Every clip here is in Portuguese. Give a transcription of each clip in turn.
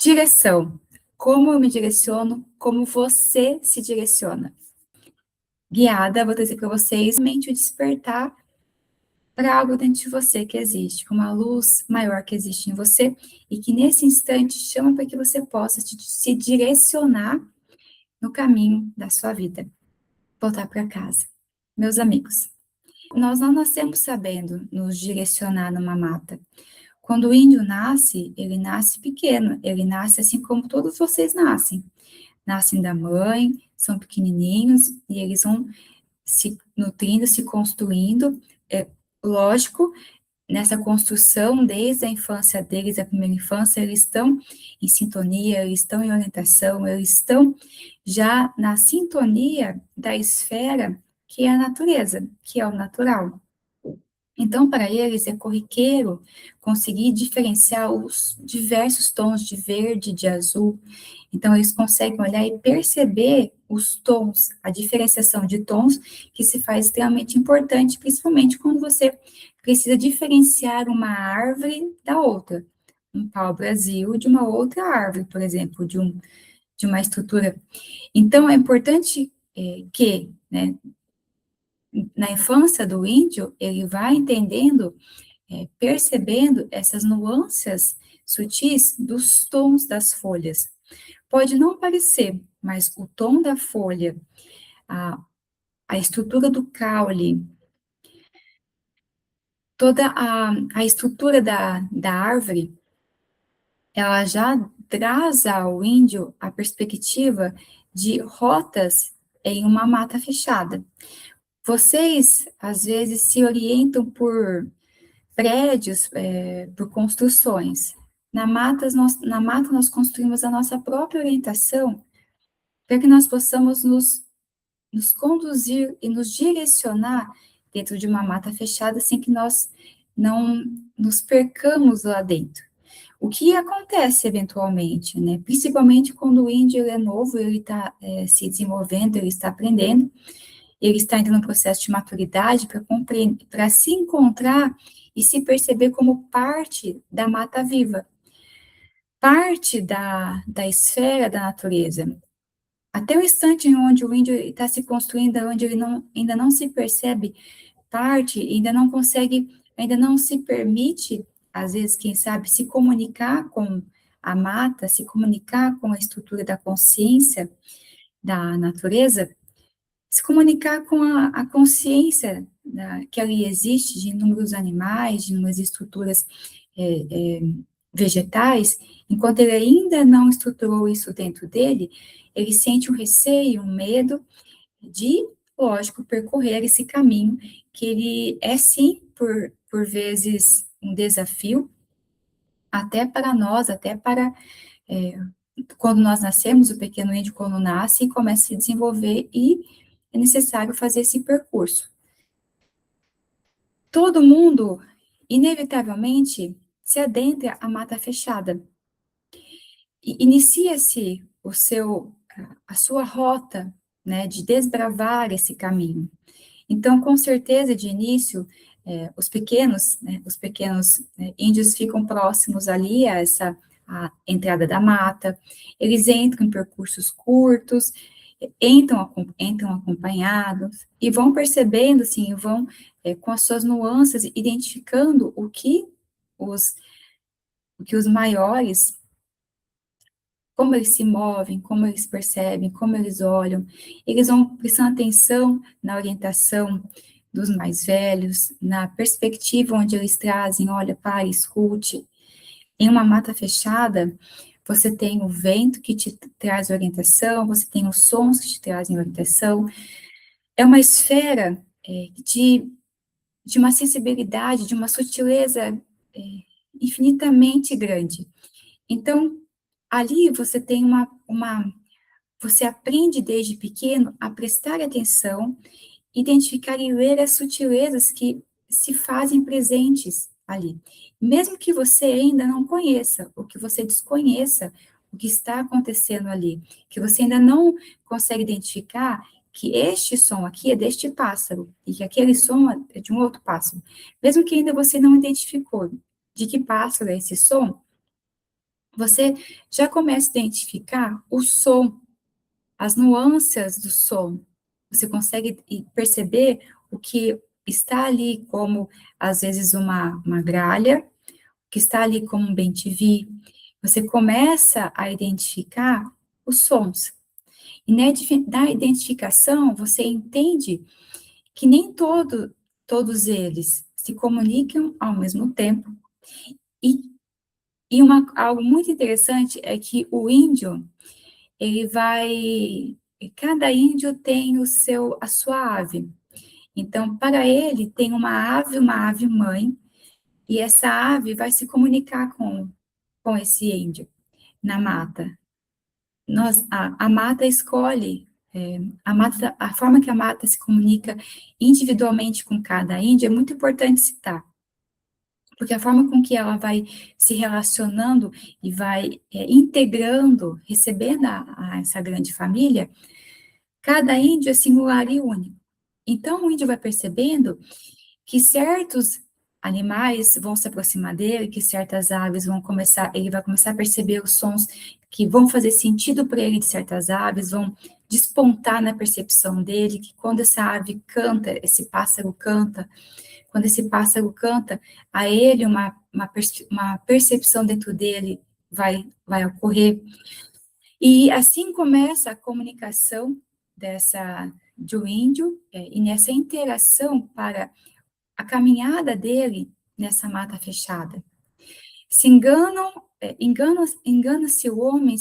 Direção. Como eu me direciono, como você se direciona. Guiada, vou trazer para vocês mente o despertar para algo dentro de você que existe, uma luz maior que existe em você e que nesse instante chama para que você possa se direcionar no caminho da sua vida, voltar para casa. Meus amigos, nós não nascemos sabendo nos direcionar numa mata. Quando o índio nasce, ele nasce pequeno, ele nasce assim como todos vocês nascem da mãe, são pequenininhos e eles vão se nutrindo, se construindo. É lógico, nessa construção, desde a infância deles, a primeira infância, eles estão em sintonia, eles estão em orientação, eles estão já na sintonia da esfera que é a natureza, que é o natural. Então, para eles é corriqueiro conseguir diferenciar os diversos tons de verde, de azul. Então, eles conseguem olhar e perceber os tons, a diferenciação de tons, que se faz extremamente importante, principalmente quando você precisa diferenciar uma árvore da outra. Um pau-brasil de uma outra árvore, por exemplo, de uma estrutura. Então, é importante que, né, na infância do índio, ele vai entendendo, percebendo essas nuances sutis dos tons das folhas. Pode não parecer, mas o tom da folha, a, a estrutura do caule, toda a estrutura da árvore, ela já traz ao índio a perspectiva de rotas em uma mata fechada. Vocês, às vezes, se orientam por prédios, por construções. Na mata, nós construímos a nossa própria orientação para que nós possamos nos conduzir e nos direcionar dentro de uma mata fechada sem que nós não nos percamos lá dentro. O que acontece eventualmente, né? Principalmente quando o índio ele é novo, ele está se desenvolvendo, ele está aprendendo, ele está entrando no processo de maturidade para se encontrar e se perceber como parte da mata viva, parte da esfera da natureza. Até o instante em onde o índio está se construindo, onde ele ainda não se percebe parte, ainda não se permite, às vezes, quem sabe, se comunicar com a mata, se comunicar com a estrutura da consciência da natureza, se comunicar com a consciência que ali existe de inúmeros animais, de inúmeras estruturas vegetais, enquanto ele ainda não estruturou isso dentro dele, ele sente um receio, um medo de, lógico, percorrer esse caminho, que ele é, sim, por vezes, um desafio, até para nós, até para quando nós nascemos, o pequeno índio, quando nasce, começa a se desenvolver e é necessário fazer esse percurso. Todo mundo, inevitavelmente, se adentra à mata fechada. E inicia-se a sua rota, né, de desbravar esse caminho. Então, com certeza, de início, os pequenos índios ficam próximos ali a entrada da mata, eles entram em percursos curtos, entram acompanhados, e vão percebendo, assim, vão, com as suas nuances, identificando o que os maiores, como eles se movem, como eles percebem, como eles olham, eles vão prestando atenção na orientação dos mais velhos, na perspectiva onde eles trazem, olha, pare, escute. Em uma mata fechada, você tem o vento que te traz orientação, você tem os sons que te trazem orientação. É uma esfera de uma sensibilidade, de uma sutileza infinitamente grande. Então, ali você tem você aprende desde pequeno a prestar atenção, identificar e ler as sutilezas que se fazem presentes ali. Mesmo que você ainda não conheça, ou que você desconheça o que está acontecendo ali, que você ainda não consegue identificar que este som aqui é deste pássaro, e que aquele som é de um outro pássaro. Mesmo que ainda você não identificou de que pássaro é esse som, você já começa a identificar o som, as nuances do som. Você consegue perceber o que está ali como, às vezes, uma gralha, que está ali como um bem-te-vi. Você começa a identificar os sons. E na identificação, você entende que nem todos eles se comunicam ao mesmo tempo. E, algo muito interessante é que o índio, ele vai... Cada índio tem a sua ave. Então, para ele, tem uma ave mãe, e essa ave vai se comunicar com esse índio na mata. A mata escolhe, a forma que a mata se comunica individualmente com cada índio é muito importante citar, porque a forma com que ela vai se relacionando e vai integrando, recebendo a essa grande família, cada índio é singular e único. Então, o índio vai percebendo que certos animais vão se aproximar dele, que certas aves ele vai começar a perceber os sons que vão fazer sentido para ele de certas aves, vão despontar na percepção dele, que quando essa ave canta, esse pássaro canta, quando esse pássaro canta, a ele uma percepção dentro dele vai ocorrer. E assim começa a comunicação do índio, e nessa interação para a caminhada dele nessa mata fechada. Se engana-se o homem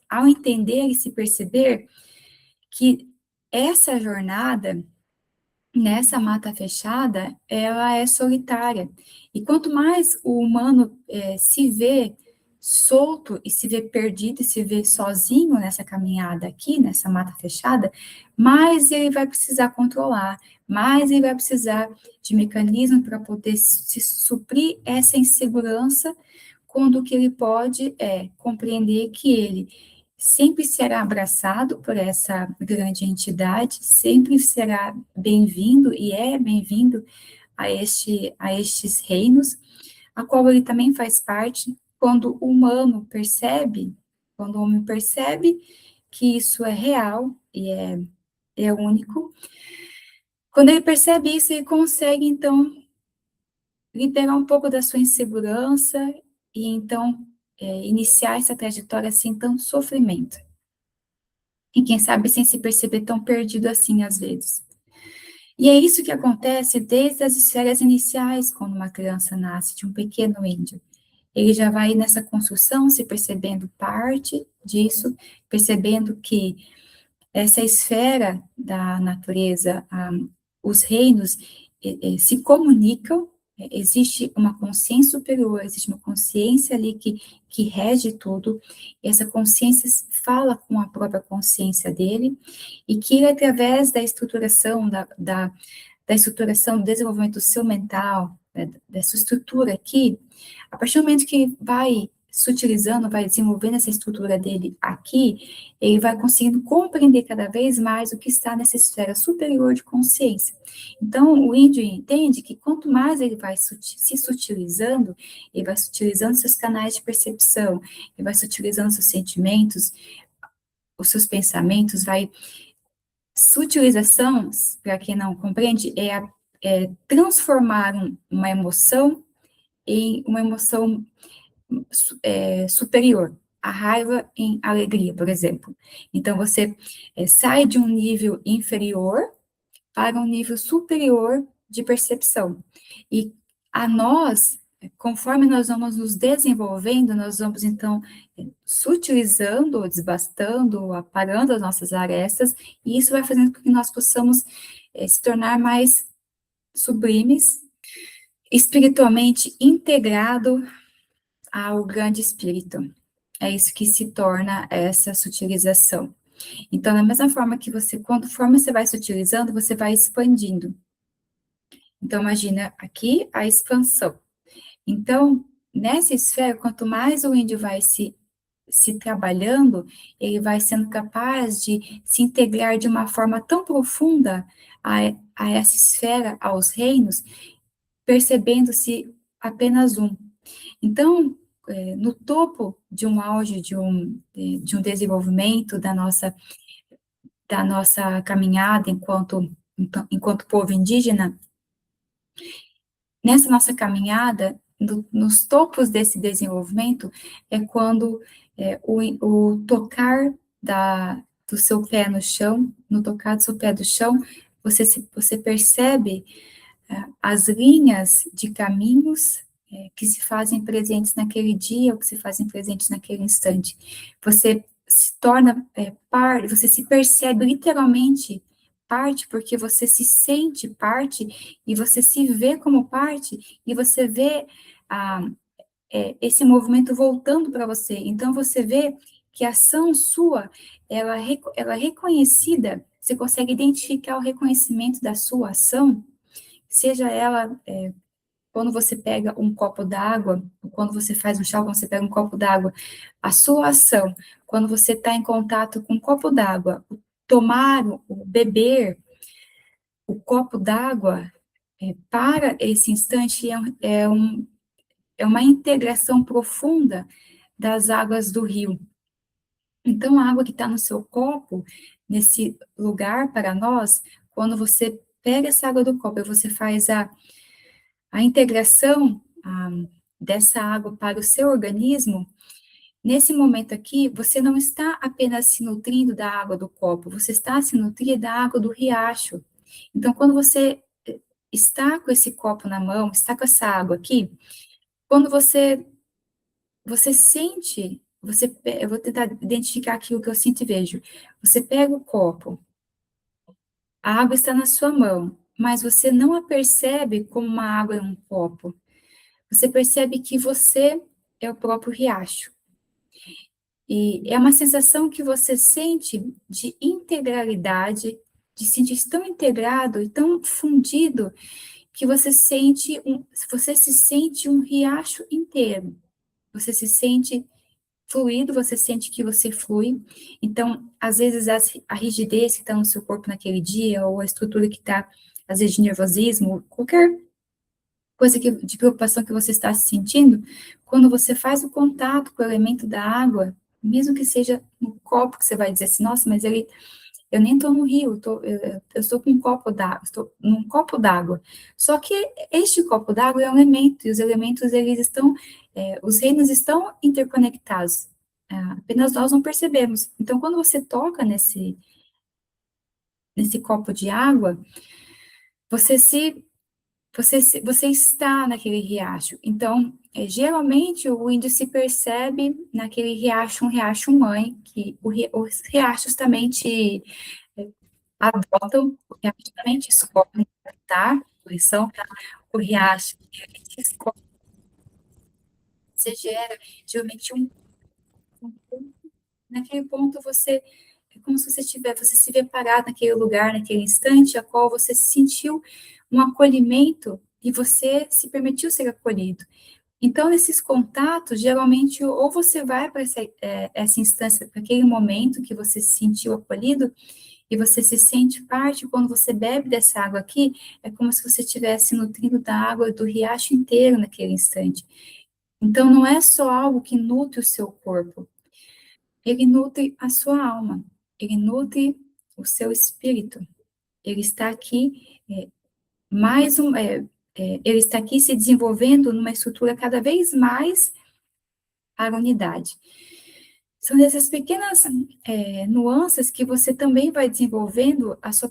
ao entender e se perceber que essa jornada nessa mata fechada, ela é solitária. E quanto mais o humano se vê solto e se vê perdido e se vê sozinho nessa caminhada aqui, nessa mata fechada, mais ele vai precisar controlar, mais ele vai precisar de mecanismo para poder se suprir essa insegurança, quando o que ele pode é compreender que ele sempre será abraçado por essa grande entidade, sempre será bem-vindo e é bem-vindo a estes reinos, a qual ele também faz parte. Quando o homem percebe que isso é real e é único, quando ele percebe isso, ele consegue, então, liberar um pouco da sua insegurança e, então, iniciar essa trajetória sem tanto sofrimento. E quem sabe sem se perceber tão perdido assim às vezes. E é isso que acontece desde as esferas iniciais, quando uma criança nasce de um pequeno índio. Ele já vai nessa construção se percebendo parte disso, percebendo que essa esfera da natureza, os reinos se comunicam, existe uma consciência superior, existe uma consciência ali que rege tudo, e essa consciência fala com a própria consciência dele, e que através da estruturação, da estruturação, do desenvolvimento do seu mental, né, dessa estrutura aqui, a partir do momento que vai se utilizando, vai desenvolvendo essa estrutura dele aqui, ele vai conseguindo compreender cada vez mais o que está nessa esfera superior de consciência. Então, o índio entende que quanto mais ele vai se sutilizando, ele vai sutilizando seus canais de percepção, ele vai sutilizando seus sentimentos, os seus pensamentos, vai... Sutilização, para quem não compreende, é transformar uma emoção em uma emoção superior, a raiva em alegria, por exemplo. Então, você sai de um nível inferior para um nível superior de percepção. E a nós, conforme nós vamos nos desenvolvendo, nós vamos, então, sutilizando, desbastando, aparando as nossas arestas, e isso vai fazendo com que nós possamos se tornar mais sublimes, espiritualmente integrado ao grande espírito. É isso que se torna essa sutilização. Então, da mesma forma que conforme você vai sutilizando, você vai expandindo. Então, imagina aqui a expansão. Então, nessa esfera, quanto mais o índio vai se trabalhando, ele vai sendo capaz de se integrar de uma forma tão profunda a essa esfera, aos reinos, percebendo-se apenas um. Então, no topo de um auge, de um desenvolvimento da nossa caminhada enquanto povo indígena. Nessa nossa caminhada, nos topos desse desenvolvimento, é quando o tocar do seu pé no chão, no tocar do seu pé do chão, você percebe as linhas de caminhos que se fazem presentes naquele dia, ou que se fazem presentes naquele instante. Você se torna parte, você se percebe literalmente parte, porque você se sente parte, e você se vê como parte, e você vê esse movimento voltando para você. Então, você vê que a ação sua, ela é reconhecida, você consegue identificar o reconhecimento da sua ação, seja ela quando você pega um copo d'água, quando você faz um chá, quando você pega um copo d'água, a sua ação, quando você está em contato com um copo d'água, tomar, o beber o copo d'água, para esse instante, é uma integração profunda das águas do rio. Então, a água que está no seu copo, nesse lugar para nós, quando você pega essa água do copo e você faz a integração dessa água para o seu organismo, nesse momento aqui, você não está apenas se nutrindo da água do copo, você está se nutrindo da água do riacho. Então, quando você está com esse copo na mão, está com essa água aqui, quando você sente, eu vou tentar identificar aqui o que eu sinto e vejo. Você pega o copo, a água está na sua mão, mas você não a percebe como uma água em um copo. Você percebe que você é o próprio riacho. E é uma sensação que você sente de integralidade, de sentir tão integrado e tão fundido, que você se sente um riacho inteiro. Você se sente fluido, você sente que você flui. Então, às vezes, a rigidez que está no seu corpo naquele dia, ou a estrutura que está, às vezes, de nervosismo, qualquer coisa de preocupação que você está se sentindo, quando você faz o contato com o elemento da água, mesmo que seja um copo, que você vai dizer assim, nossa, mas eu nem estou no rio, eu estou com um copo d'água, estou num copo d'água. Só que este copo d'água é um elemento, e os elementos, eles estão, os reinos estão interconectados, apenas nós não percebemos. Então, quando você toca nesse copo de água, você está naquele riacho. Então, geralmente, o índio se percebe naquele riacho, um riacho mãe, que os riachos também te adotam, o riacho também te escolhe, tá? Eles são o riacho, ele te escolhe. Você gera, geralmente, naquele ponto, é como se você se vê parado naquele lugar, naquele instante, a qual você sentiu um acolhimento e você se permitiu ser acolhido. Então, nesses contatos, geralmente, ou você vai para essa instância, para aquele momento que você se sentiu acolhido, e você se sente parte, quando você bebe dessa água aqui, é como se você estivesse nutrindo da água do riacho inteiro naquele instante. Então, não é só algo que nutre o seu corpo, ele nutre a sua alma, ele nutre o seu espírito. Ele está aqui, ele está aqui se desenvolvendo numa estrutura cada vez mais para a unidade. São essas pequenas nuances que você também vai desenvolvendo a sua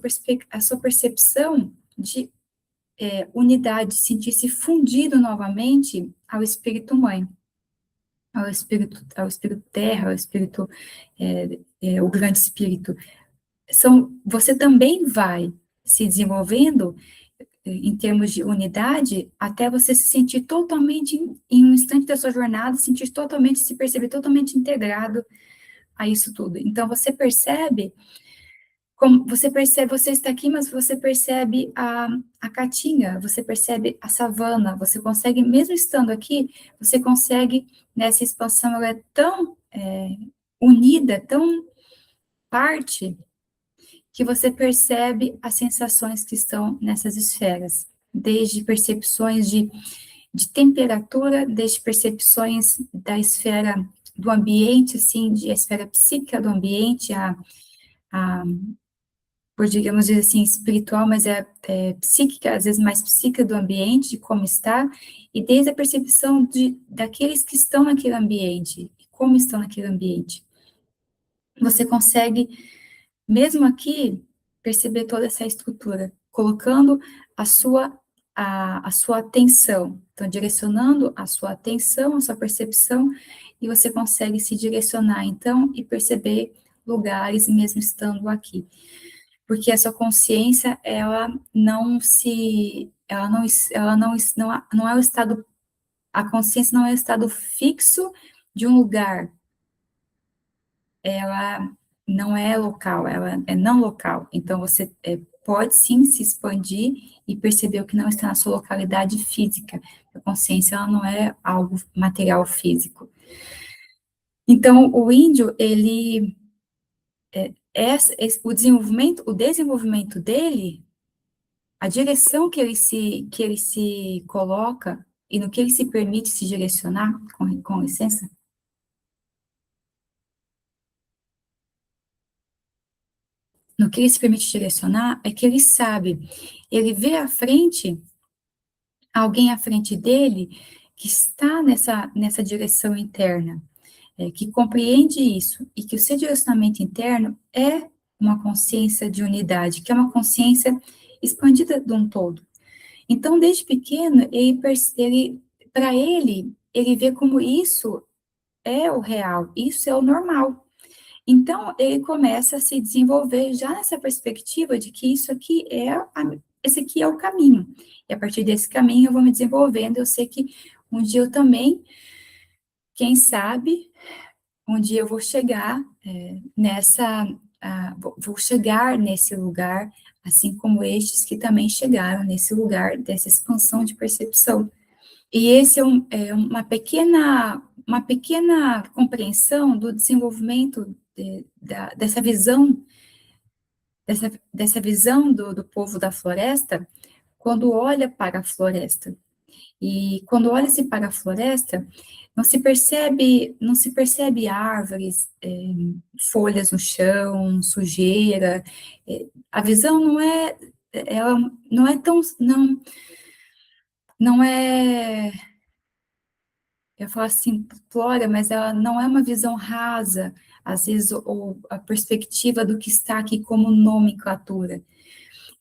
percepção de unidade, sentir-se fundido novamente ao Espírito Mãe, ao Espírito Terra, ao Espírito, o Grande Espírito. Você também vai se desenvolvendo em termos de unidade, até você se sentir totalmente, em um instante da sua jornada, se perceber totalmente integrado a isso tudo. Então, você está aqui, mas você percebe a caatinga, você percebe a savana, você consegue, mesmo estando aqui, você consegue, nessa expansão, ela é tão unida, tão parte, que você percebe as sensações que estão nessas esferas, desde percepções de de temperatura, desde percepções da esfera do ambiente, assim, de esfera psíquica do ambiente, a por digamos dizer assim, espiritual, mas é psíquica, às vezes mais psíquica do ambiente, de como está, e desde a percepção daqueles que estão naquele ambiente, como estão naquele ambiente. Você consegue, mesmo aqui, perceber toda essa estrutura, colocando a sua atenção, então, direcionando a sua atenção, a sua percepção, e você consegue se direcionar, então, e perceber lugares, mesmo estando aqui. Porque a sua consciência, não é o estado, a consciência não é o estado fixo de um lugar, ela não é local, ela é não local. Então, você pode sim se expandir e perceber o que não está na sua localidade física. A consciência, ela não é algo material físico. Então, o índio, ele, o desenvolvimento dele, a direção que ele se coloca e no que ele se permite se direcionar, com licença, no que ele se permite direcionar, é que ele sabe, ele vê à frente, alguém à frente dele, que está nessa direção interna, que compreende isso, e que o seu direcionamento interno é uma consciência de unidade, que é uma consciência expandida de um todo. Então, desde pequeno, para ele vê como isso é o real, isso é o normal. Então, ele começa a se desenvolver já nessa perspectiva de que esse aqui é o caminho. E a partir desse caminho eu vou me desenvolvendo. Eu sei que um dia eu também, quem sabe, um dia eu vou chegar vou chegar nesse lugar, assim como estes que também chegaram nesse lugar dessa expansão de percepção. E esse uma pequena compreensão do desenvolvimento dessa visão do povo da floresta, quando olha para a floresta. E quando olha-se para a floresta, não se percebe árvores, folhas no chão, sujeira. A visão ela não é tão, não é, eu falo assim, simplória, mas ela não é uma visão rasa, às vezes, ou a perspectiva do que está aqui como nomenclatura.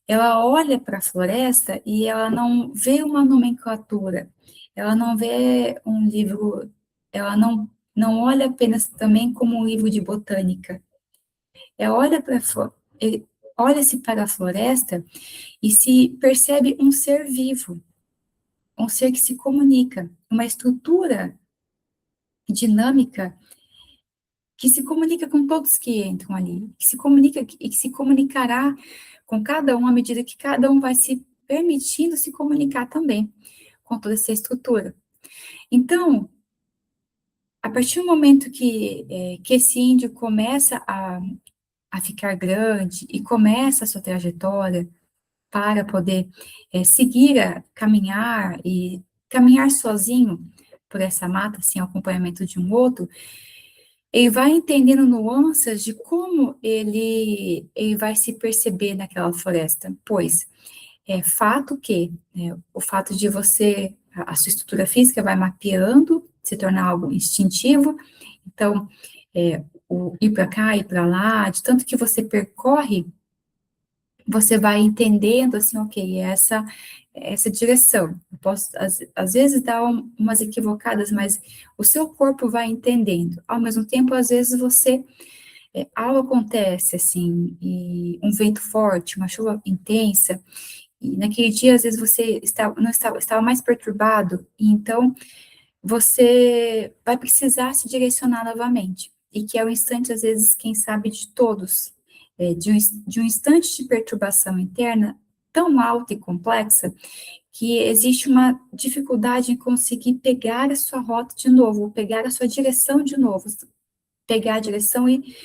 Ela olha para a floresta e ela não vê uma nomenclatura, ela não vê um livro, ela não olha apenas também como um livro de botânica. Ela olha-se para a floresta e se percebe um ser vivo, um ser que se comunica, uma estrutura dinâmica que se comunica com todos que entram ali, que se comunica e que se comunicará com cada um à medida que cada um vai se permitindo se comunicar também com toda essa estrutura. Então, a partir do momento que esse índio começa a ficar grande e começa a sua trajetória para poder caminhar e caminhar sozinho por essa mata, sem acompanhamento de um outro, ele vai entendendo nuances de como ele vai se perceber naquela floresta, pois é fato o fato de a sua estrutura física vai mapeando, se tornar algo instintivo, então, o ir para cá, ir para lá, de tanto que você percorre, você vai entendendo, assim, ok, essa direção. Eu posso, às vezes, dar umas equivocadas, mas o seu corpo vai entendendo. Ao mesmo tempo, às vezes, algo acontece, assim, e um vento forte, uma chuva intensa, e naquele dia, às vezes, você estava mais perturbado, e então você vai precisar se direcionar novamente. E que é o instante, às vezes, quem sabe, de todos, de um instante de perturbação interna tão alta e complexa, que existe uma dificuldade em conseguir pegar a sua rota de novo, pegar a sua direção de novo, pegar a direção e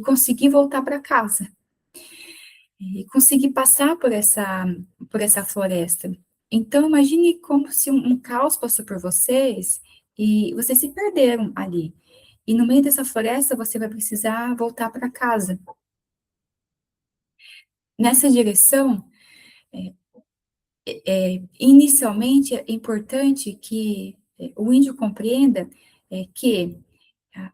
conseguir voltar para casa. E conseguir passar por essa floresta. Então, imagine como se um caos passou por vocês e vocês se perderam ali. E no meio dessa floresta, você vai precisar voltar para casa. Nessa direção, inicialmente, é importante que o índio compreenda que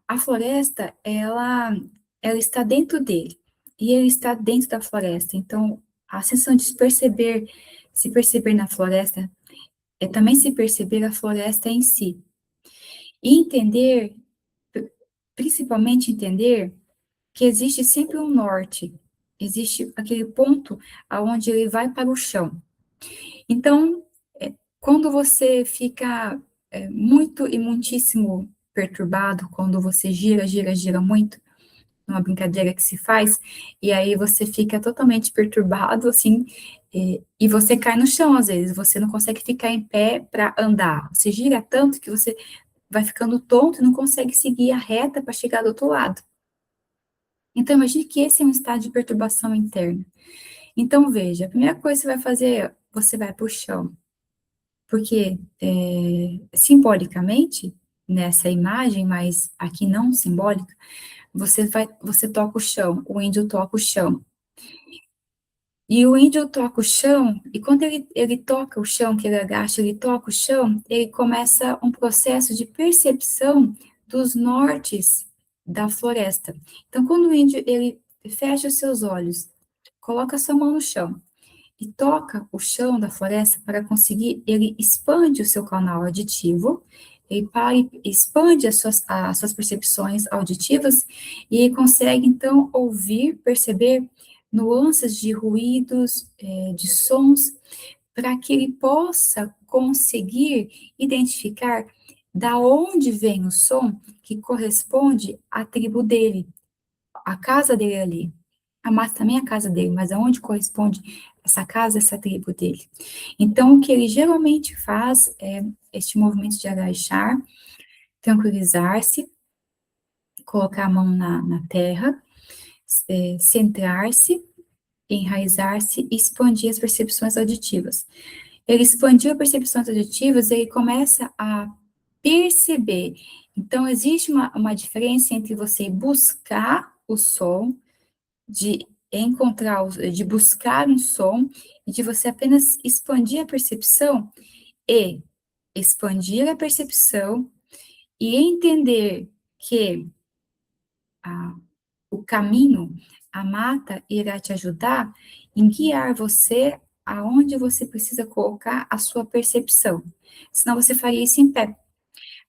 a floresta, ela está dentro dele, e ele está dentro da floresta. Então, a sensação de se perceber na floresta, é também se perceber a floresta em si. E entender, principalmente entender, que existe sempre um norte, existe aquele ponto aonde ele vai para o chão. Então, quando você fica muito e muitíssimo perturbado, quando você gira muito, uma brincadeira que se faz, e aí você fica totalmente perturbado, assim, e você cai no chão às vezes, você não consegue ficar em pé para andar, você gira tanto que você vai ficando tonto e não consegue seguir a reta para chegar do outro lado. Então, imagine que esse é um estado de perturbação interna. Então, veja, a primeira coisa que você vai fazer, você vai para o chão, porque simbolicamente, nessa imagem, mas aqui não simbólica, você toca o chão, o índio toca o chão. E o índio toca o chão, e quando ele toca o chão, que ele agacha, ele toca o chão, ele começa um processo de percepção dos nortes da floresta. Então, quando o índio, ele fecha os seus olhos, coloca a sua mão no chão, e toca o chão da floresta para conseguir, ele expande o seu canal auditivo, ele expande as suas percepções auditivas e ele consegue, então, ouvir, perceber nuances de ruídos, de sons, para que ele possa conseguir identificar da onde vem o som que corresponde à tribo dele, a casa dele ali. A mata também é a casa dele, mas aonde corresponde essa casa, essa tribo dele. Então, o que ele geralmente faz é este movimento de agachar, tranquilizar-se, colocar a mão na terra, centrar-se, enraizar-se e expandir as percepções auditivas. Ele expandiu as percepções auditivas, ele começa a perceber. Então, existe uma diferença entre você buscar o som, de encontrar, de buscar um som, e de você apenas expandir a percepção e expandir a percepção e entender que a, o caminho, a mata irá te ajudar em guiar você aonde você precisa colocar a sua percepção. Senão você faria isso em pé.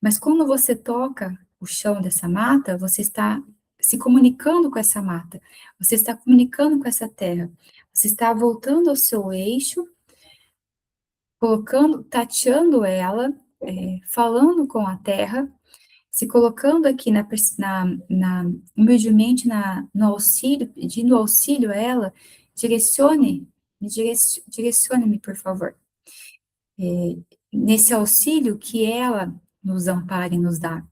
Mas quando você toca o chão dessa mata, você está se comunicando com essa mata, você está comunicando com essa terra, você está voltando ao seu eixo, colocando, tateando ela, falando com a terra, se colocando aqui humildemente no auxílio, pedindo auxílio a ela, direcione-me, por favor, nesse auxílio que ela nos ampara e nos dá.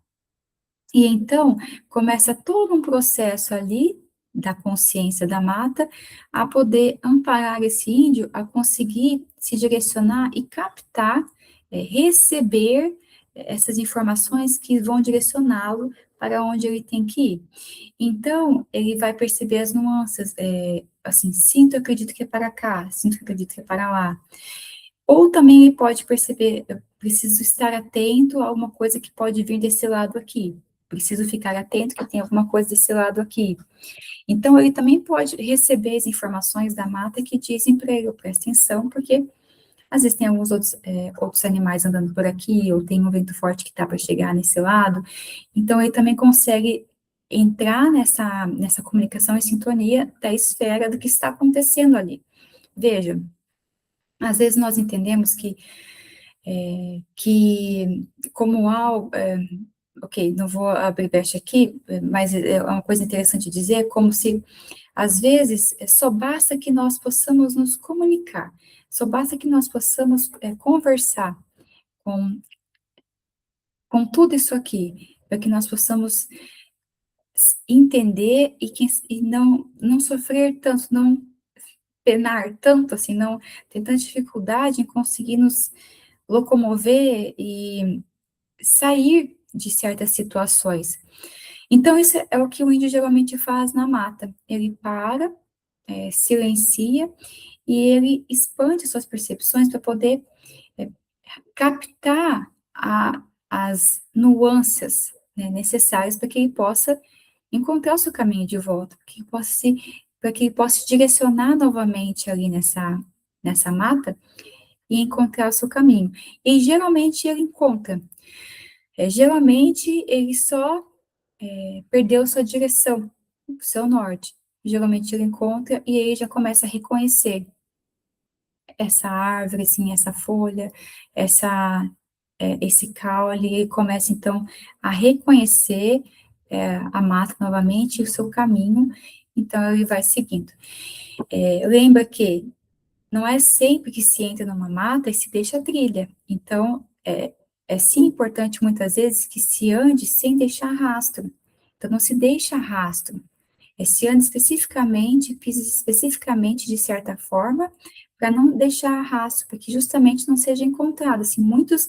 E então começa todo um processo ali da consciência da mata a poder amparar esse índio a conseguir se direcionar e captar, receber essas informações que vão direcioná-lo para onde ele tem que ir. Então, ele vai perceber as nuances, assim, sinto, acredito que é para cá, sinto, acredito que é para lá. Ou também ele pode perceber, eu preciso estar atento a alguma coisa que pode vir desse lado aqui. Preciso ficar atento que tem alguma coisa desse lado aqui. Então, ele também pode receber as informações da mata que dizem para ele, presta atenção, porque às vezes tem alguns outros animais andando por aqui, ou tem um vento forte que está para chegar nesse lado. Então, ele também consegue entrar nessa comunicação e sintonia da esfera do que está acontecendo ali. Veja, às vezes nós entendemos que como algo, ok, não vou abrir brecha aqui, mas é uma coisa interessante dizer, como se, às vezes, só basta que nós possamos nos comunicar, só basta que nós possamos conversar com tudo isso aqui, para que nós possamos entender e não sofrer tanto, não penar tanto, assim, não tem tanta dificuldade em conseguir nos locomover e sair de certas situações. Então, isso é o que o índio geralmente faz na mata. Ele para, silencia e ele expande suas percepções para poder é, captar as nuances, né, necessárias para que ele possa encontrar o seu caminho de volta, para que ele possa se direcionar novamente ali nessa mata e encontrar o seu caminho. E geralmente ele encontra. Geralmente ele só perdeu sua direção, o seu norte. Geralmente ele encontra e aí já começa a reconhecer essa árvore, assim, essa folha, esse caule, e começa então a reconhecer a mata novamente, o seu caminho, então ele vai seguindo. Lembra que não é sempre que se entra numa mata e se deixa a trilha, então é sim importante muitas vezes que se ande sem deixar rastro, então não se deixa rastro, se anda especificamente, pisa especificamente de certa forma, para não deixar rastro, para que justamente não seja encontrado. Assim, muitos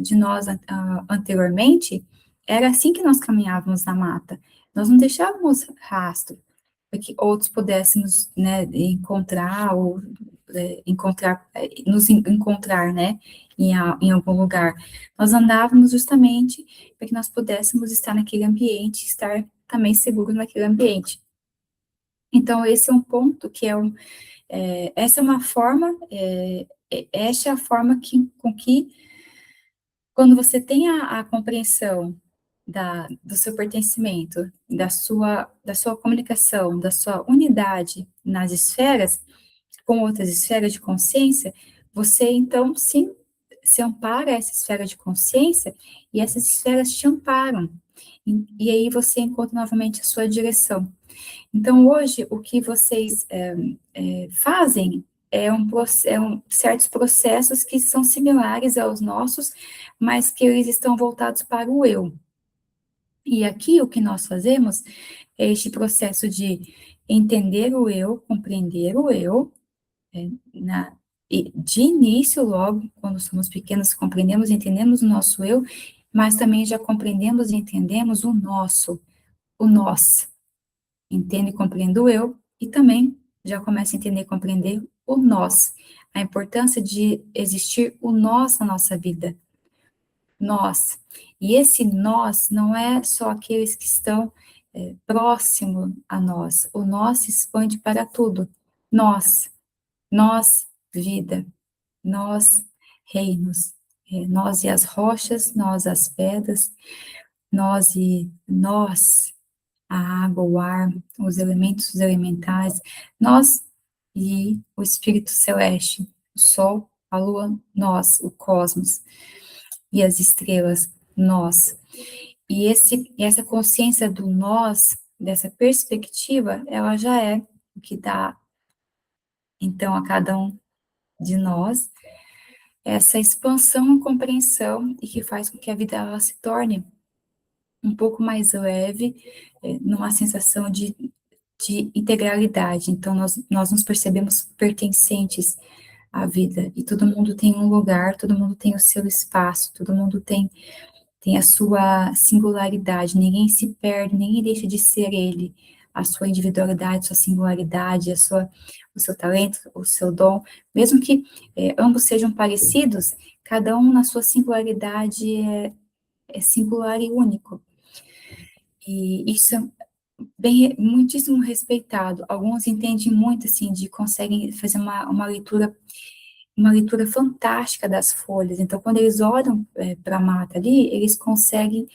de nós anteriormente, era assim que nós caminhávamos na mata. Nós não deixávamos rastro, para que outros pudéssemos, né, encontrar ou nos encontrar, né, em algum lugar. Nós andávamos justamente para que nós pudéssemos estar naquele ambiente, estar também seguro naquele ambiente. Então, esse é um ponto que essa é uma forma, essa é a forma com que, quando você tem a compreensão do seu pertencimento, da sua comunicação, da sua unidade nas esferas, com outras esferas de consciência, você então sim se ampara a essa esfera de consciência e essas esferas te amparam. E aí você encontra novamente a sua direção. Então, hoje, o que vocês fazem certos processos que são similares aos nossos, mas que eles estão voltados para o eu. E aqui o que nós fazemos é este processo de entender o eu, compreender o eu, e de início, logo, quando somos pequenos, compreendemos e entendemos o nosso eu, mas também já compreendemos e entendemos o nós. Entendo e compreendo o eu, e também já começo a entender e compreender o nós. A importância de existir o nós na nossa vida. Nós. E esse nós não é só aqueles que estão próximo a nós. O nós se expande para tudo. Nós, vida, nós, reinos, nós e as rochas, nós as pedras, nós, a água, o ar, os elementos os elementais, nós e o Espírito Celeste, o Sol, a Lua, nós, o cosmos e as estrelas, nós. E essa consciência do nós, dessa perspectiva, ela já é o que dá, então, a cada um de nós, essa expansão e compreensão, e que faz com que a vida ela se torne um pouco mais leve, numa sensação de integralidade. Então, nós nos percebemos pertencentes à vida, e todo mundo tem um lugar, todo mundo tem o seu espaço, todo mundo tem a sua singularidade, ninguém se perde, ninguém deixa de ser ele, a sua individualidade, sua singularidade, o seu talento, o seu dom, mesmo que ambos sejam parecidos, cada um na sua singularidade é singular e único. E isso é muitíssimo respeitado. Alguns entendem muito, assim, conseguem fazer uma leitura fantástica das folhas. Então, quando eles olham para a mata ali, eles conseguem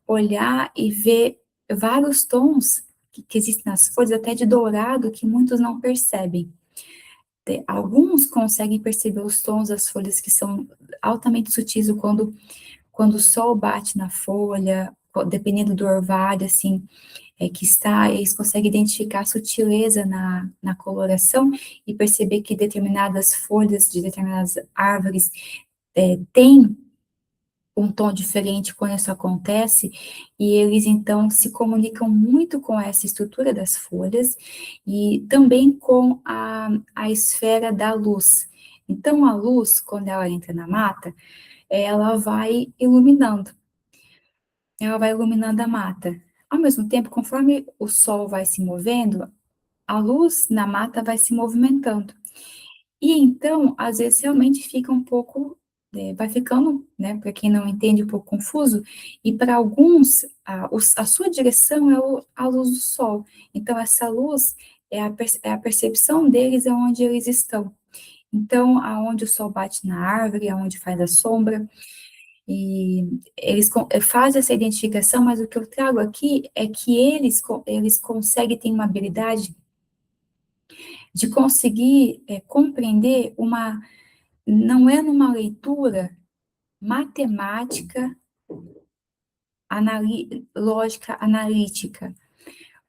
olhar e ver vários tons que existem nas folhas, até de dourado, que muitos não percebem. Alguns conseguem perceber os tons das folhas que são altamente sutis quando o sol bate na folha, dependendo do orvalho, assim, eles conseguem identificar a sutileza na coloração e perceber que determinadas folhas de determinadas árvores têm um tom diferente quando isso acontece, e eles então se comunicam muito com essa estrutura das folhas e também com a esfera da luz. Então, a luz, quando ela entra na mata, ela vai iluminando, ela vai iluminando a mata. Ao mesmo tempo, conforme o sol vai se movendo, a luz na mata vai se movimentando. E então, às vezes, realmente fica um pouco, vai ficando, né, para quem não entende, um pouco confuso, e para alguns, a sua direção é a luz do sol. Então, essa luz é a percepção deles aonde eles estão. Então, aonde o sol bate na árvore, aonde faz a sombra, e eles fazem essa identificação, mas o que eu trago aqui é que eles conseguem ter uma habilidade de conseguir compreender não é numa leitura matemática, lógica, analítica.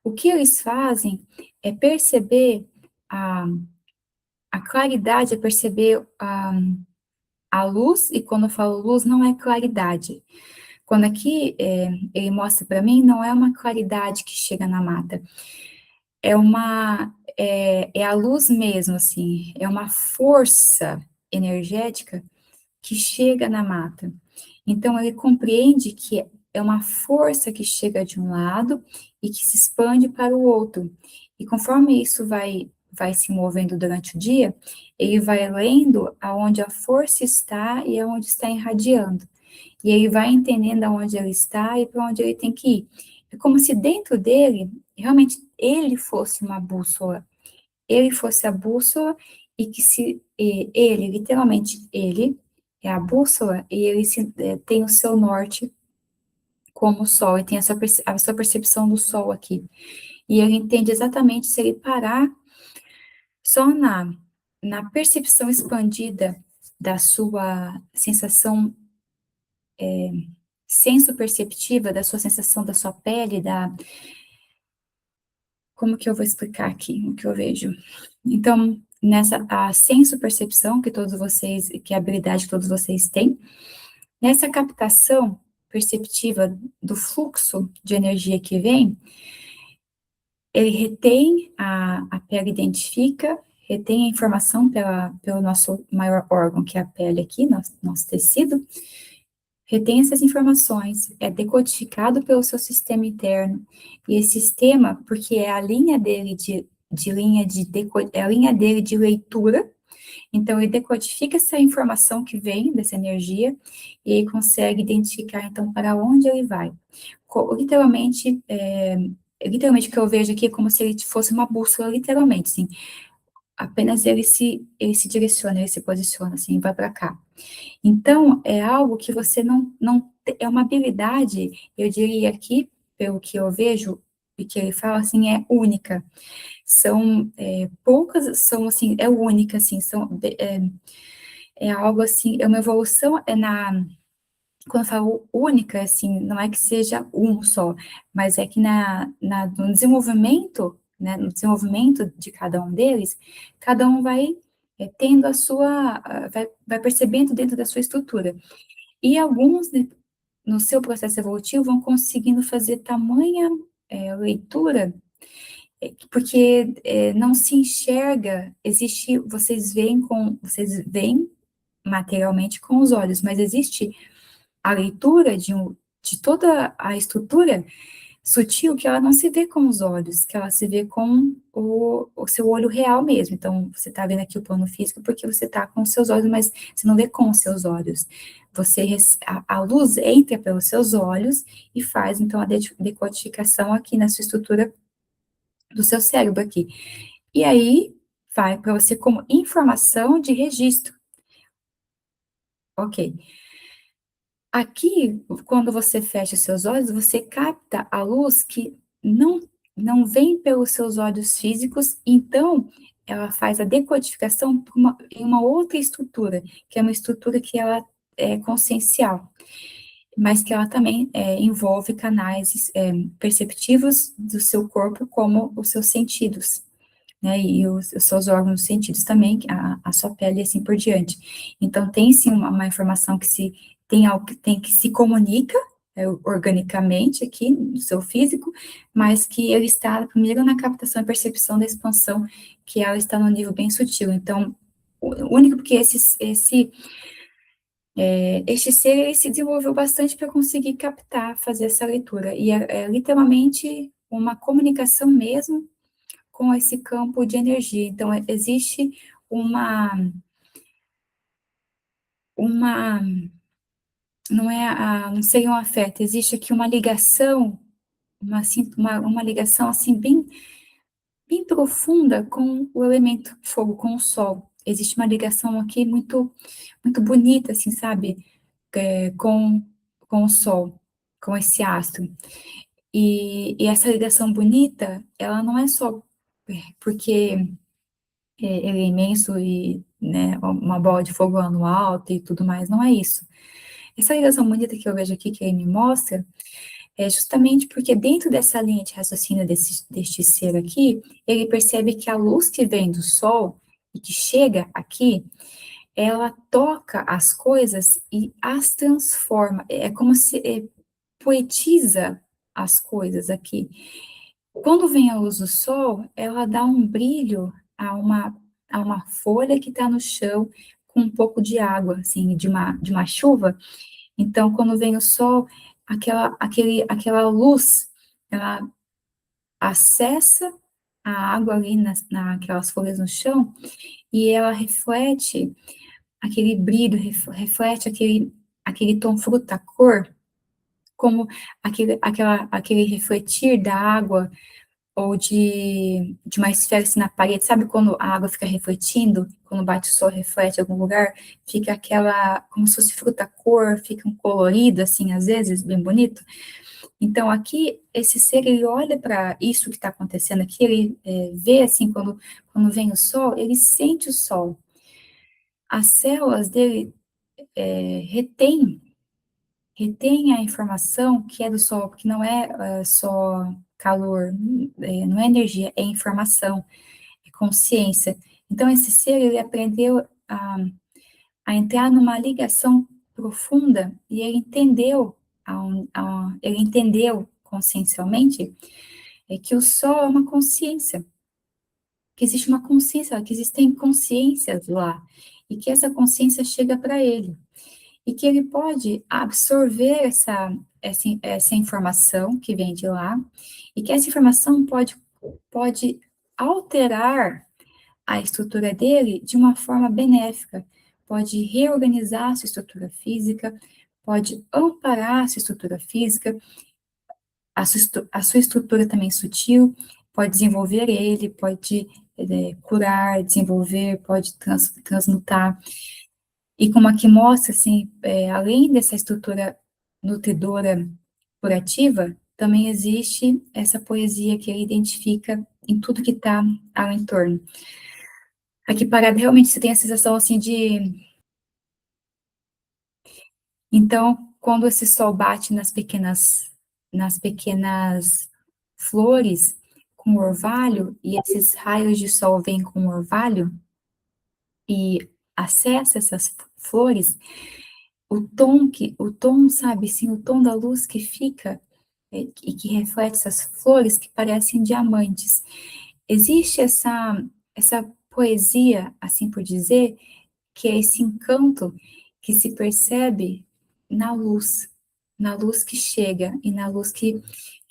O que eles fazem é perceber a claridade, é perceber a luz, e quando eu falo luz, não é claridade. Quando aqui ele mostra para mim, não é uma claridade que chega na mata, é a luz mesmo, assim, é uma força energética que chega na mata. Então, ele compreende que é uma força que chega de um lado e que se expande para o outro. E conforme isso vai se movendo durante o dia, ele vai lendo aonde a força está e aonde está irradiando. E ele vai entendendo aonde ele está e para onde ele tem que ir. É como se dentro dele, realmente, ele fosse uma bússola. Ele fosse a bússola e que ele, literalmente, ele é a bússola e ele tem o seu norte como o sol, e tem a sua percepção do sol aqui. E ele entende exatamente se ele parar só na percepção expandida da sua sensação senso-perceptiva, da sua sensação da sua pele, como que eu vou explicar aqui o que eu vejo? Então, a senso-percepção que todos vocês, que é a habilidade que todos vocês têm, nessa captação perceptiva do fluxo de energia que vem, ele retém, a pele identifica, retém a informação pelo nosso maior órgão, que é a pele aqui, nosso tecido, retém essas informações, é decodificado pelo seu sistema interno, e esse sistema, porque é a linha dele é a linha dele de leitura, então ele decodifica essa informação que vem dessa energia, e ele consegue identificar, então, para onde ele vai. Literalmente o que eu vejo aqui é como se ele fosse uma bússola, literalmente, assim, apenas ele se direciona, ele se posiciona, assim, vai para cá. Então, é algo que você não é uma habilidade, eu diria aqui, pelo que eu vejo, e que ele fala, assim, é única. São poucas, são, assim, é única, assim, é algo, assim, é uma evolução, quando eu falo única, assim, não é que seja um só, mas é que no desenvolvimento, né, no desenvolvimento de cada um deles, cada um vai tendo vai percebendo dentro da sua estrutura. E alguns, né, no seu processo evolutivo, vão conseguindo fazer tamanha leitura, porque não se enxerga, vocês veem materialmente com os olhos, mas existe a leitura de toda a estrutura sutil que ela não se vê com os olhos, que ela se vê com o seu olho real mesmo. Então, você está vendo aqui o plano físico porque você está com os seus olhos, mas você não vê com os seus olhos. A luz entra pelos seus olhos e faz, então, a decodificação aqui na sua estrutura do seu cérebro aqui. E aí, vai para você como informação de registro. Ok. Aqui, quando você fecha os seus olhos, você capta a luz que não vem pelos seus olhos físicos, então ela faz a decodificação em uma outra estrutura, que é uma estrutura que ela é consciencial, mas que ela também envolve canais perceptivos do seu corpo, como os seus sentidos, né, e os seus órgãos sentidos também, a sua pele e assim por diante. Então, tem sim uma informação que se tem algo que se comunica organicamente aqui no seu físico, mas que ele está primeiro na captação e percepção da expansão, que ela está no nível bem sutil. Então, o único porque este ser ele se desenvolveu bastante para conseguir captar, fazer essa leitura, e é literalmente uma comunicação mesmo com esse campo de energia. Então, existe uma não é não seria um afeto, existe aqui uma ligação, uma ligação assim bem profunda com o elemento fogo, com o sol. Existe uma ligação aqui muito bonita, assim, sabe? Com o sol, com esse astro. E essa ligação bonita, ela não é só porque ele é imenso e, né, uma bola de fogo lá no alto e tudo mais, não é isso. Essa ligação bonita que eu vejo aqui, que ele me mostra, é justamente porque dentro dessa linha de raciocínio deste ser aqui, ele percebe que a luz que vem do sol e que chega aqui, ela toca as coisas e as transforma. É como se poetiza as coisas aqui. Quando vem a luz do sol, ela dá um brilho a uma folha que está no chão com um pouco de água, assim, de uma chuva. Então, quando vem o sol, aquela luz, ela acessa a água ali naquelas folhas no chão e ela reflete aquele brilho, reflete aquele tom fruta-cor, como aquele refletir da água ou de uma esfera assim na parede, sabe quando a água fica refletindo, quando bate o sol reflete em algum lugar, fica aquela, como se fosse fruta-cor, fica um colorido assim, às vezes, bem bonito. Então, aqui, esse ser, ele olha para isso que está acontecendo aqui, ele vê assim, quando vem o sol, ele sente o sol. As células dele retêm a informação que é do sol, porque não é só calor, não é energia, é informação, é consciência. Então, esse ser, ele aprendeu a entrar numa ligação profunda e ele entendeu consciencialmente que o sol é uma consciência, que existe uma consciência, que existem consciências lá, e que essa consciência chega para ele e que ele pode absorver essa informação que vem de lá, e que essa informação pode alterar a estrutura dele de uma forma benéfica, pode reorganizar a sua estrutura física, pode amparar a sua estrutura física, a sua estrutura também sutil, pode desenvolver ele, pode curar, desenvolver, pode transmutar. E como aqui mostra, assim, além dessa estrutura nutridora curativa, também existe essa poesia que ele identifica em tudo que está ao entorno. Aqui parado, realmente você tem a sensação, assim, de... Então, quando esse sol bate nas pequenas flores com orvalho, e esses raios de sol vêm com orvalho, e acessa essas flores, o tom, sabe, assim, o tom da luz que fica e que reflete essas flores que parecem diamantes. Existe essa poesia, assim por dizer, que é esse encanto que se percebe na luz que chega e na luz que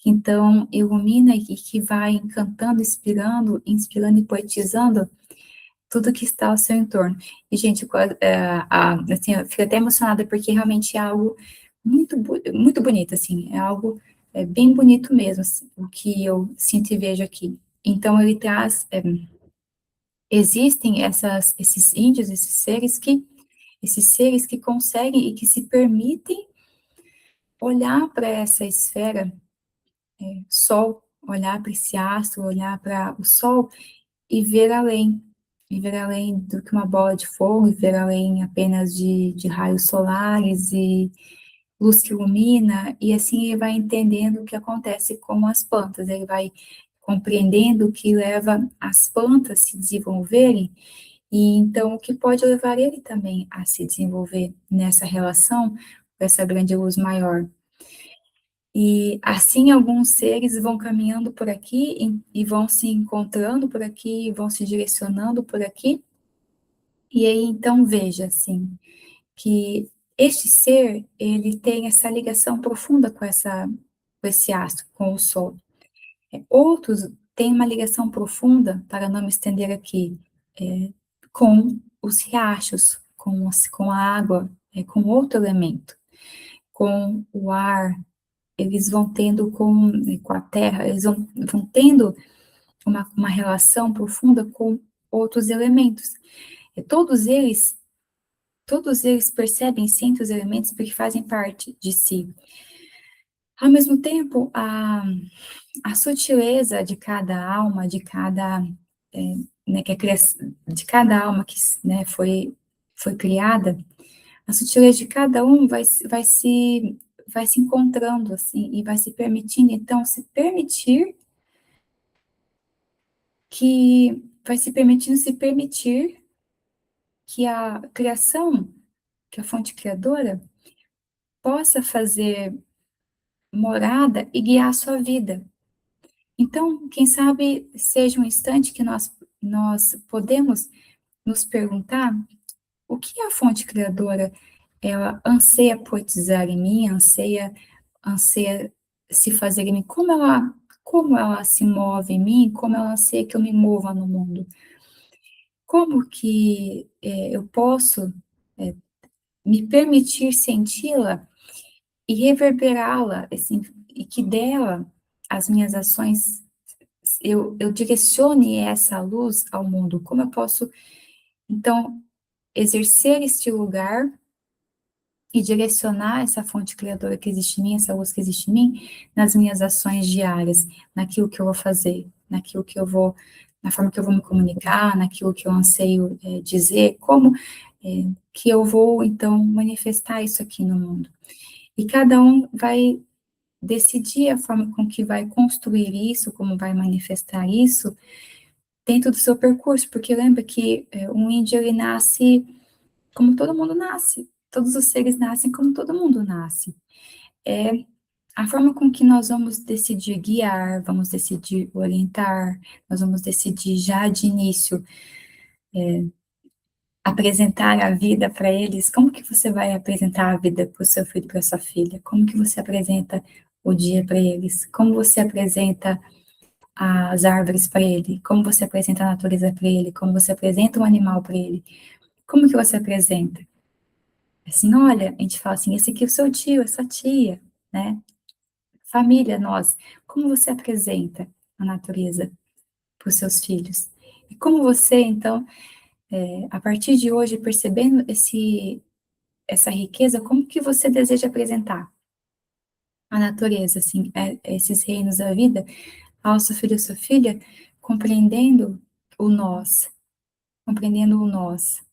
então ilumina e que vai encantando, inspirando e poetizando tudo que está ao seu entorno. E, gente, assim, eu fico até emocionada, porque realmente é algo muito bonito, assim, é algo bem bonito mesmo, assim, o que eu sinto e vejo aqui. Então, ele traz, existem esses índios, esses seres que conseguem e que se permitem olhar para essa esfera, sol, olhar para esse astro, olhar para o sol, e ver além do que uma bola de fogo, e ver além apenas de raios solares e luz que ilumina, e assim ele vai entendendo o que acontece com as plantas, ele vai compreendendo o que leva as plantas a se desenvolverem, e então o que pode levar ele também a se desenvolver nessa relação para essa grande luz maior. E assim alguns seres vão caminhando por aqui e vão se encontrando por aqui, vão se direcionando por aqui. E aí então veja assim, que este ser, ele tem essa ligação profunda com esse astro, com o Sol. Outros têm uma ligação profunda, para não me estender aqui, com os riachos, com a água, com outro elemento, com o ar, eles vão tendo com a terra, eles vão tendo uma relação profunda com outros elementos. E todos eles percebem, sentem os elementos porque fazem parte de si. Ao mesmo tempo, a sutileza de cada alma, de cada, né, de cada alma que, né, foi criada, a sutileza de cada um vai se encontrando, assim, e vai se permitindo, então, se permitir vai se permitindo se permitir que a criação, que a fonte criadora, possa fazer morada e guiar a sua vida. Então, quem sabe seja um instante que nós podemos nos perguntar o que a fonte criadora ela anseia poetizar em mim, anseia se fazer em mim, como ela se move em mim, como ela anseia que eu me mova no mundo. Como que eu posso me permitir senti-la e reverberá-la, assim, e que dela as minhas ações eu direcione essa luz ao mundo? Como eu posso, então, exercer este lugar e direcionar essa fonte criadora que existe em mim, essa luz que existe em mim, nas minhas ações diárias, naquilo que eu vou fazer, naquilo que eu vou, na forma que eu vou me comunicar, naquilo que eu anseio dizer, como que eu vou, então, manifestar isso aqui no mundo. E cada um vai decidir a forma com que vai construir isso, como vai manifestar isso, dentro do seu percurso, porque lembra que um índio, ele nasce como todo mundo nasce, todos os seres nascem como todo mundo nasce. É a forma com que nós vamos decidir guiar, vamos decidir orientar, nós vamos decidir já de início apresentar a vida para eles. Como que você vai apresentar a vida para o seu filho, para a sua filha? Como que você apresenta o dia para eles? Como você apresenta as árvores para ele? Como você apresenta a natureza para ele? Como você apresenta um animal para ele? Como que você apresenta? Assim, olha, a gente fala assim, esse aqui é o seu tio, essa tia, né? Família, nós. Como você apresenta a natureza para os seus filhos? E como você, então, a partir de hoje, percebendo essa riqueza, como que você deseja apresentar a natureza, assim, esses reinos da vida, ao seu filho e sua filha, compreendendo o nós, compreendendo o nós.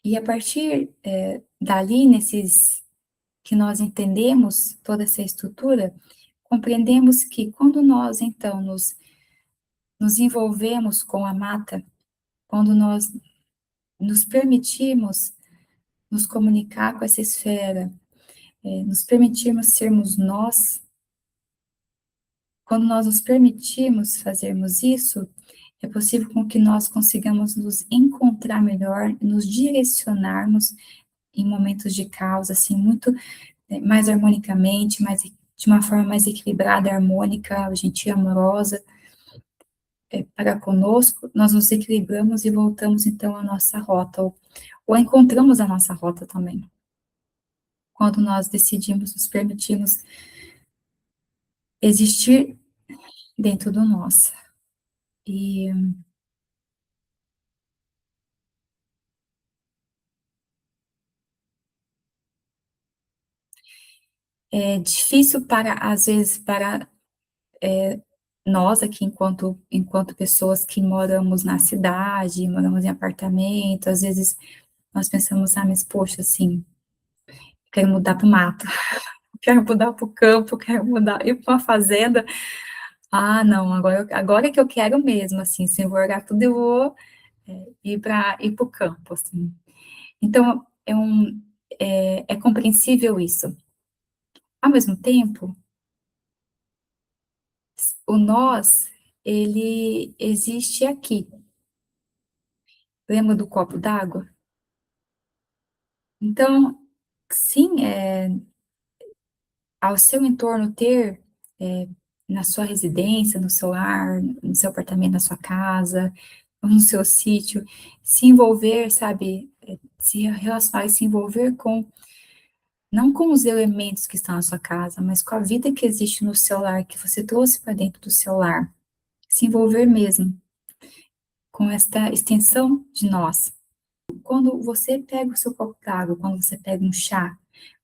E a partir dali, que nós entendemos toda essa estrutura, compreendemos que quando nós, então, nos envolvemos com a mata, quando nós nos permitimos nos comunicar com essa esfera, nos permitirmos sermos nós, quando nós nos permitimos fazermos isso, é possível com que nós consigamos nos encontrar melhor, nos direcionarmos em momentos de caos, assim, muito mais harmonicamente, de uma forma mais equilibrada, harmônica, gentil, amorosa, para conosco, nós nos equilibramos e voltamos, então, à nossa rota, ou encontramos a nossa rota também, quando nós decidimos, nos permitimos existir dentro do nós. E é difícil às vezes, para nós aqui, enquanto pessoas que moramos na cidade, moramos em apartamento, às vezes nós pensamos, mas poxa, assim, quero mudar para o mato, quero mudar para o campo, quero ir para uma fazenda. Ah, não, agora é que eu quero mesmo, assim, se eu largar tudo, eu vou ir para o campo, assim. Então, é compreensível isso. Ao mesmo tempo, o nós, ele existe aqui. Lembra do copo d'água? Então, sim, ao seu entorno ter, é, na sua residência, no seu lar, no seu apartamento, na sua casa, no seu sítio, se envolver, sabe, se relacionar e se envolver com, não com os elementos que estão na sua casa, mas com a vida que existe no seu lar, que você trouxe para dentro do seu lar. Se envolver mesmo com esta extensão de nós. Quando você pega o seu copo d'água, quando você pega um chá,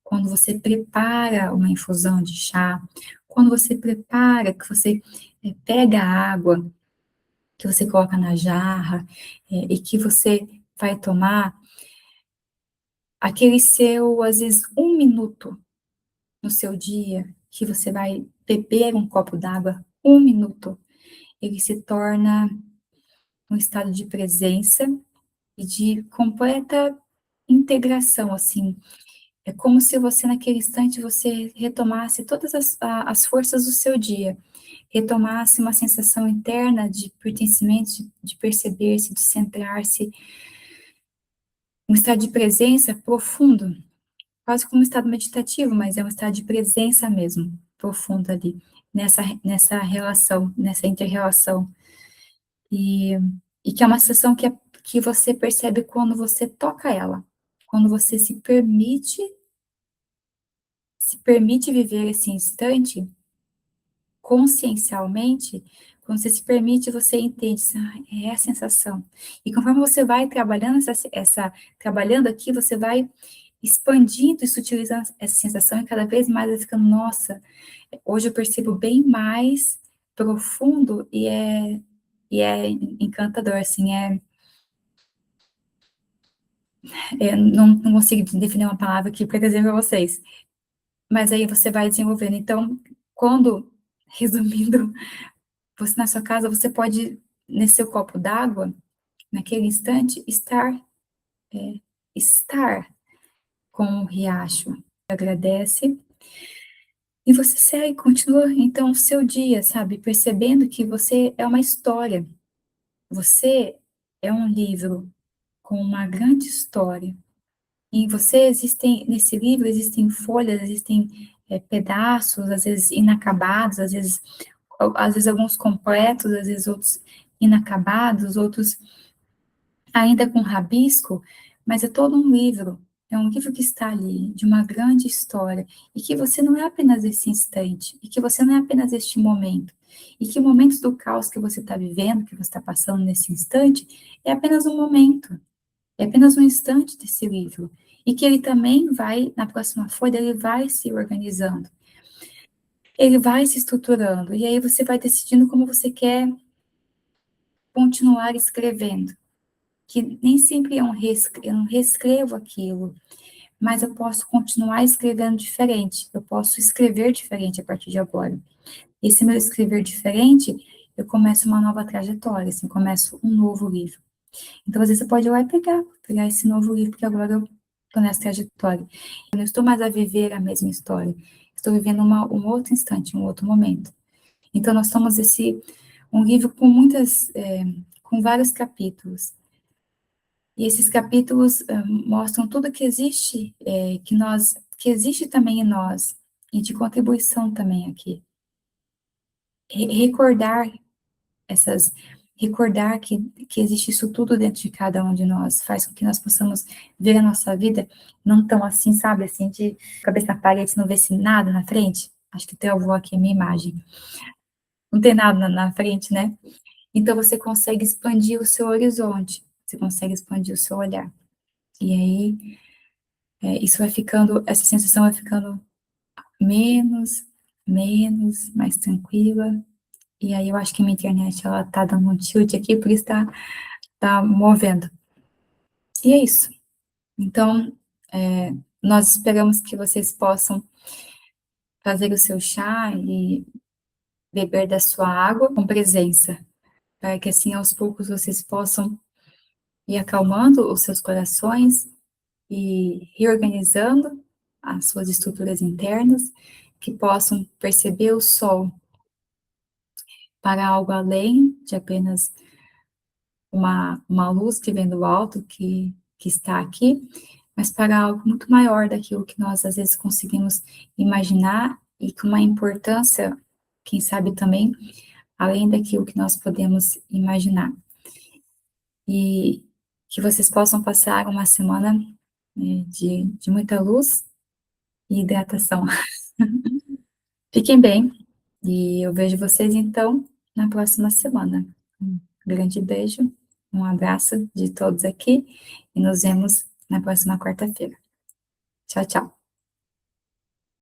quando você prepara uma infusão de chá, quando você prepara, que você pega a água, que você coloca na jarra, e que você vai tomar, aquele seu, às vezes, 1 minuto no seu dia, que você vai beber um copo d'água, 1 minuto, ele se torna um estado de presença e de completa integração, assim. É como se você, naquele instante, você retomasse todas as forças do seu dia, retomasse uma sensação interna de pertencimento, de perceber-se, de centrar-se, um estado de presença profundo, quase como um estado meditativo, mas é um estado de presença mesmo, profundo ali, nessa relação, nessa inter-relação. E, e que é uma sensação que você percebe quando você toca ela, quando você se permite viver esse instante consciencialmente, quando você se permite, você entende, é a sensação. E conforme você vai trabalhando trabalhando aqui, você vai expandindo e sutilizando essa sensação e cada vez mais vai ficando, nossa, hoje eu percebo bem mais profundo e é encantador, assim, não consigo definir uma palavra aqui para dizer para vocês, mas aí você vai desenvolvendo. Então, quando, resumindo, você na sua casa, você pode, nesse seu copo d'água, naquele instante, estar com o riacho. Agradece e você segue, continua, então, o seu dia, sabe? Percebendo que você é uma história. Você é um livro com uma grande história. E você nesse livro existem folhas, existem pedaços, às vezes inacabados, às vezes alguns completos, às vezes outros inacabados, outros ainda com rabisco, mas é todo um livro. É um livro que está ali, de uma grande história, e que você não é apenas esse instante, e que você não é apenas este momento, e que momentos do caos que você está vivendo, que você está passando nesse instante, é apenas um momento, é apenas um instante desse livro, e que ele também vai, na próxima folha, ele vai se organizando, ele vai se estruturando, e aí você vai decidindo como você quer continuar escrevendo, que nem sempre eu não reescrevo aquilo, mas eu posso continuar escrevendo diferente, eu posso escrever diferente a partir de agora. E esse meu escrever diferente, eu começo uma nova trajetória, assim, começo um novo livro. Então, às vezes, você pode ir lá e pegar esse novo livro, porque agora eu estou nessa trajetória. Eu não estou mais a viver a mesma história, estou vivendo um outro instante, um outro momento. Então, nós somos um livro com vários capítulos. E esses capítulos mostram tudo que existe, que existe também em nós, e de contribuição também aqui. Recordar essas, recordar que existe isso tudo dentro de cada um de nós, faz com que nós possamos ver a nossa vida não tão assim, sabe, assim, de cabeça na parede, não vê se nada na frente. Acho que até eu vou aqui a minha imagem. Não tem nada na frente, né? Então você consegue expandir o seu horizonte, você consegue expandir o seu olhar. E aí isso vai ficando, essa sensação vai ficando menos, menos, mais tranquila. E aí eu acho que minha internet, ela tá dando um tilt aqui, por isso tá movendo. E é isso. Então, nós esperamos que vocês possam fazer o seu chá e beber da sua água com presença, para que assim, aos poucos, vocês possam ir acalmando os seus corações e reorganizando as suas estruturas internas, que possam perceber o sol para algo além de apenas uma luz que vem do alto, que está aqui, mas para algo muito maior daquilo que nós às vezes conseguimos imaginar e com uma importância, quem sabe também, além daquilo que nós podemos imaginar. E que vocês possam passar uma semana, de muita luz e hidratação. Fiquem bem, e eu vejo vocês então na próxima semana. Um grande beijo, um abraço de todos aqui, e nos vemos na próxima quarta-feira. Tchau, tchau.